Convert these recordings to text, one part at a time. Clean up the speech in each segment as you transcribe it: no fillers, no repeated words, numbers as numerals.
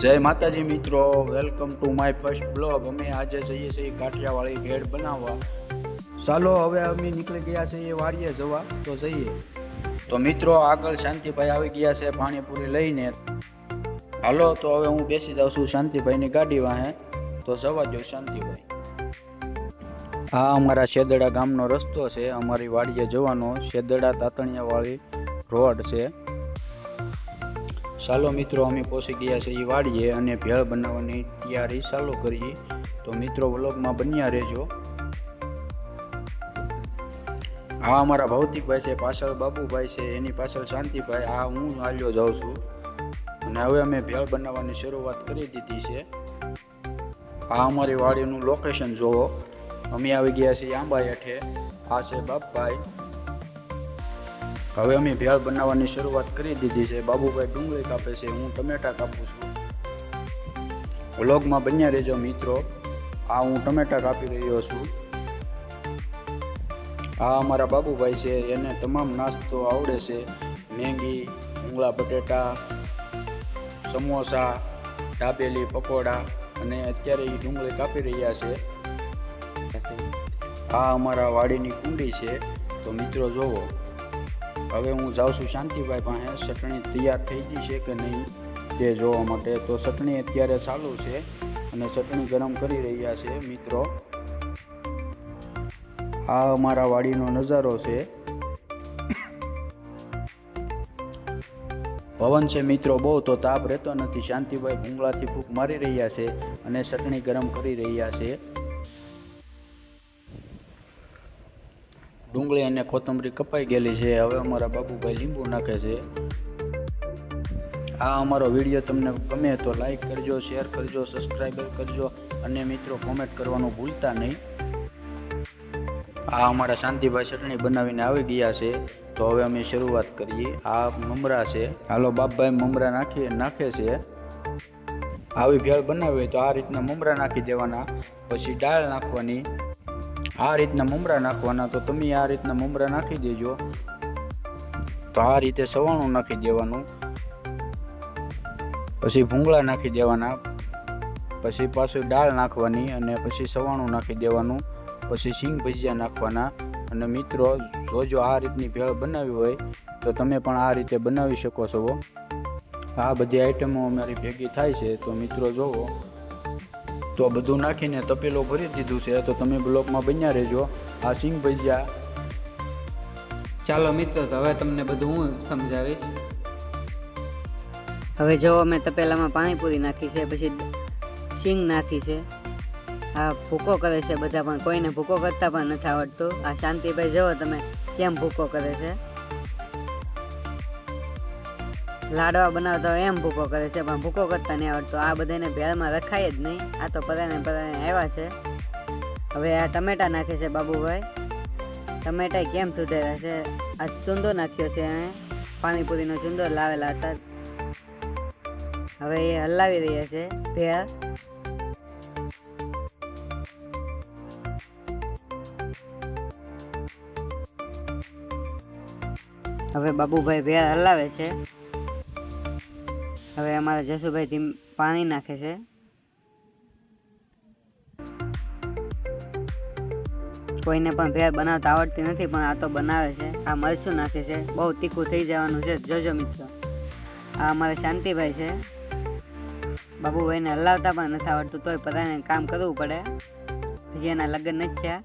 જય માતાજી મિત્રો, welcome to my first blog. અમે આજે જઈએ છીએ કાઠિયાવાડી ભેળ બનાવવા। ચાલો હવે અમે નીકળી ગયા છીએ વાડીએ જવા, તો જઈએ। તો મિત્રો આગળ શાંતિભાઈ આવી ગયા છે પાણીપુરી લઈને। હાલો તો હવે હું બેસી જાઉં છું શાંતિભાઈની ગાડી વાહે, તો જવા દો શાંતિભાઈ। આ અમારા શેદડા ગામનો રસ્તો છે, અમારી વાડીએ જવાનો શેદડા તાતણિયાવાળી રોડ છે। ચાલો મિત્રો અમે પહોંચી ગયા છે એ વાડીએ અને ભેળ બનાવવાની તૈયારી ચાલુ કરીએ। તો મિત્રો વ્લોગમાં બન્યા રહેજો। આ અમારા ભૌતિકભાઈ છે, પાછળ બાબુભાઈ છે, એની પાછળ શાંતિભાઈ, આ હું હાલ્યો જાઉં છું। અને હવે અમે ભેળ બનાવવાની શરૂઆત કરી દીધી છે। આ અમારી વાડીનું લોકેશન જોવો। અમે આવી ગયા છીએ આંબા હેઠે, આ છે બાપભાઈ। હવે અમે ભેળ બનાવવાની શરૂઆત કરી દીધી છે। બાબુભાઈ ડુંગળી કાપે છે, હું ટમેટા કાપું છું। વ્લોગમાં બન્યા રહેજો મિત્રો। આ હું ટમેટા કાપી રહ્યો છું। આ અમારા બાબુભાઈ છે, એને તમામ નાસ્તો આવડે છે, મેગી, ભૂંગળા બટેટા, સમોસા, દાબેલી, પકોડા, અને અત્યારે એ ડુંગળી કાપી રહ્યા છે। આ અમારા વાડીની કુંડી છે। તો મિત્રો જોવો, હવે હું જાઉં છું શાંતિભાઈ પાસે। ચટણી તૈયાર થઈ ગઈ છે કે નહીં તે જોવા માટે। તો ચટણી અત્યારે ચાલુ છે અને ચટણી ગરમ કરી રહ્યા છે મિત્રો। આ અમારા વાડીનો નજારો છે। પવન છે મિત્રો બહુ, તો તાપ રહેતો નથી। શાંતિભાઈ ભૂંગળાથી ફૂંક મારી રહ્યા છે અને ચટણી ગરમ કરી રહ્યા છે। ડુંગળી અને કોથમરી કપાઈ ગયેલી છે। હવે અમારા બાબુભાઈ લીંબુ નાખે છે। આ અમારો વિડીયો તમને ગમે તો લાઈક કરજો, શેર કરજો, સબસ્ક્રાઈબ કરજો અને મિત્રો કોમેન્ટ કરવાનું ભૂલતા નહીં। આ અમારા શાંતિભાઈ ચટણી બનાવીને આવી ગયા છે। તો હવે અમે શરૂઆત કરીએ। આ મમરા છે, હાલો બાપભાઈ મમરા નાખે છે। આવી ભેળ બનાવી હોય તો આ રીતના મમરા નાખી દેવાના, પછી દાળ નાખવાની, આ રીતના મમરા નાખવાના। તો તમે આ રીતના મમરા નાખી દેજો। તો આ રીતે સવાણું નાખી દેવાનું, પછી ભૂંગળા નાખી દેવાના, પછી પાછું દાળ નાખવાની અને પછી સવાણું નાખી દેવાનું, પછી સિંગ ભજીયા નાખવાના। અને મિત્રો જોજો, આ રીતની ભેળ બનાવી હોય તો તમે પણ આ રીતે બનાવી શકો છો। આ બધી આઈટમો અમારી ભેગી થાય છે। તો મિત્રો જોવો, તો બધું નાખીને તપેલો ભરી દીધું છે। તો તમે બ્લોકમાં બન્યા રહેજો। આ સિંગ ભજીયા, ચાલો મિત્રો, તો હવે તમને બધું હું સમજાવીશ। હવે જો અમે તપેલામાં પાણીપુરી નાખી છે, પછી સિંગ નાખી છે। આ ભૂકો કરે છે બધા, પણ કોઈને ભૂકો કરતા પણ નથી આવડતું। આ શાંતિભાઈ જુઓ તમે કેમ ભૂકો કરે છે, લાડવા બનાવતા હોય એમ ભૂકો કરે છે, પણ ભૂકો કરતા નહીં આવડતો। આ બધાને ભેળમાં રખાય જ નહીં, આ તો પરાને આવ્યા છે। હવે આ ટમેટા નાખે છે બાબુભાઈ, ટમેટા કેમ સુધાર્યા છે। આ ચૂંદો નાખ્યો છે અને પાણીપુરીનો ચૂંદો લાવેલા હતા। હવે એ હલાવી રહ્યા છે ભેળ। હવે બાબુભાઈ ભેળ હલાવે છે। હવે અમારા જસુભાઈ પાણી નાખે છે। કોઈને પણ ભેળ બનાવતા આવડતી નથી, પણ આ તો બનાવે છે। આ મરચું નાખે છે, બહુ તીખું થઈ જવાનું છે, જોજો મિત્રો। આ અમારા શાંતિભાઈ છે, બાબુભાઈને હલાવતા પણ નથી આવડતું, તોય બધાને કામ કરવું પડે, હજી એના લગ્ન નથી થયા।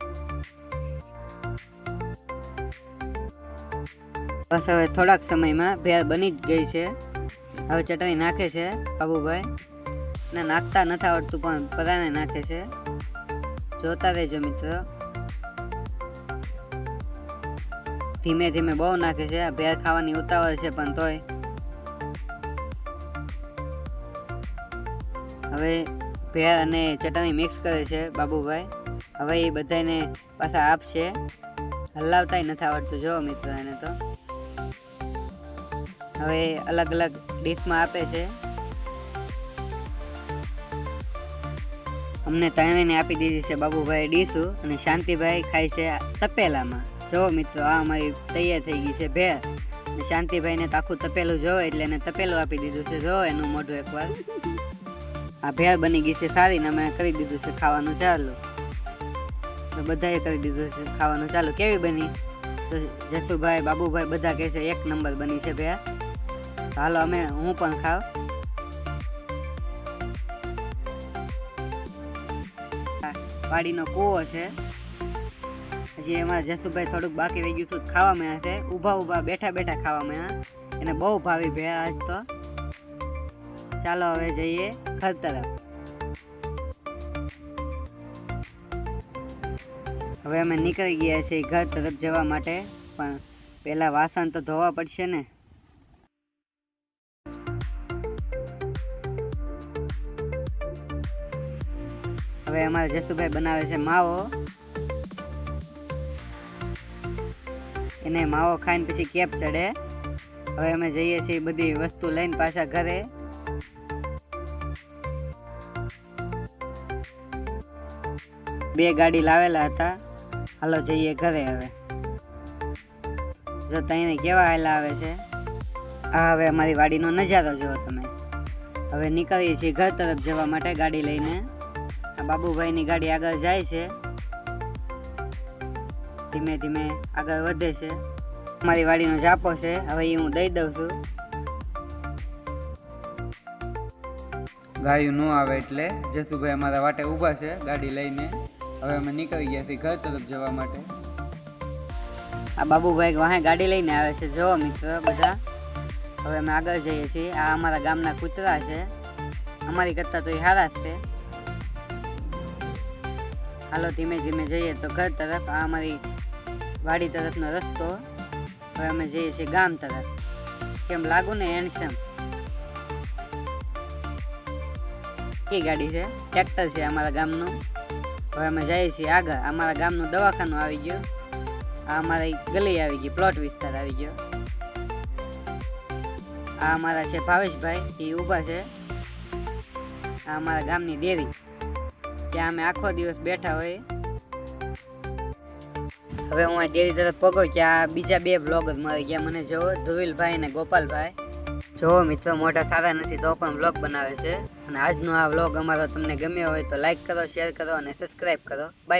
બસ હવે થોડાક સમયમાં ભેળ બની જ ગઈ છે। હવે ચટણી નાખે છે બાબુભાઈ, ને નાખતા નથી આવડતું પણ બધાને નાખે છે, જોતા રહેજો મિત્રો। ધીમે ધીમે બહુ નાખે છે, આ ભેળ ખાવાની ઉતાવળ છે પણ તોય। હવે ભેળ અને ચટણી મિક્સ કરે છે બાબુભાઈ। હવે એ બધાને પાછા આપશે, હલાવતાય નથી આવડતું, જો મિત્રો એને તો। હવે અલગ અલગ ડીશમાં આપે છે। અમને ત્રણેયને આપી દીધી છે બાબુભાઈ ડીશું, અને શાંતિભાઈ ખાય છે તપેલામાં। જો મિત્રો, આ અમારી તૈયાર થઈ ગઈ છે ભેળ। શાંતિભાઈને તો આખું તપેલું જોવે એટલે એને તપેલું આપી દીધું છે। જો એનું મોઢું એકવાર આ ભેળ બની ગઈ છે સારી ને અમે કરી દીધું છે ખાવાનું ચાલુ. તો બધાએ કરી દીધું છે ખાવાનું ચાલુ. કેવી બની? તો જસુભાઈ, બાબુભાઈ બધા કહે છે 1 નંબર બની છે ભેળ. તો હાલો હું પણ ખાવ. વાડીનો કૂવો છે. હજી એમાં જસુભાઈ થોડુંક બાકી રહી ગયું હતું ખાવામાં છે. ઊભા બેઠા ખાવામાં એને બહુ ભાવી ભેળ આજ તો. ચાલો હવે જઈએ ઘર તરફ. હવે અમે નીકળી ગયા છીએ ઘર તરફ જવા માટે, પણ પહેલા વાસણ તો ધોવા પડશે ને. હવે અમારા જસુભાઈ બનાવે છે માવો. એને માવો ખાઈને પછી કેપ ચડે. હવે અમે જઈએ છીએ બધી વસ્તુ લઈને પાછા ઘરે. બે ગાડી લાવેલા હતા. હાલો જઈએ ઘરે. હવે જો તઈને કેવા હાલા આવે છે. આ હવે અમારી વાડીનો નજારો જુઓ તમે. હવે નીકળીએ છીએ ઘર તરફ જવા માટે ગાડી લઈને. આ બાબુભાઈની ગાડી આગળ જાય છે, ધીમે ધીમે આગળ વધે છે. મારી વાડીનો જાપો છે, હવે એ હું દઈ દઉં છું. ગાયું ન આવે એટલે જસુભાઈ અમારા વાટે ઊભા છે ગાડી લઈને. હવે અમે નીકળી ગયા છીએ ઘર તરફ જવા માટે. આ બાબુભાઈ વાહે ગાડી લઈને આવે છે. જો મિત્રો બધા હવે અમે આગળ જઈએ છીએ. આ અમારા ગામના કૂતરા છે. અમારી કરતાં તો એ સારા જ છે. હાલો ધીમે ધીમે જઈએ તો ઘર તરફ. આ અમારી વાડી તરફનો રસ્તો. હવે અમે જઈએ છીએ ગામ તરફ. કેમ લાગુ ને હેન્ડસમ? એ ગાડી છે, ટ્રેક્ટર છે અમારા ગામનું. હવે અમે જઈએ છીએ આગળ. અમારા ગામનું દવાખાનું આવી ગયું. આ અમારી ગલી આવી ગઈ, પ્લોટ વિસ્તાર આવી ગયો. આ અમારા છે ભાવેશભાઈ, એ ઊભા છે. આ અમારા ગામની ડેરી, ત્યાં અમે આખો દિવસ બેઠા હોય. હવે હું આ ડેરી તરફ પગો ત્યાં બીજા 2 બ્લોગર મળી ગયા મને. જોવો, ધ્રુવીલભાઈ અને ગોપાલભાઈ. જોવો મિત્રો, મોટા સારા નથી તો પણ બ્લોગ બનાવે છે. અને આજનો આ બ્લોગ અમારો તમને ગમ્યો હોય તો લાઈક કરો, શેર કરો અને સબસ્ક્રાઈબ કરો. બાય.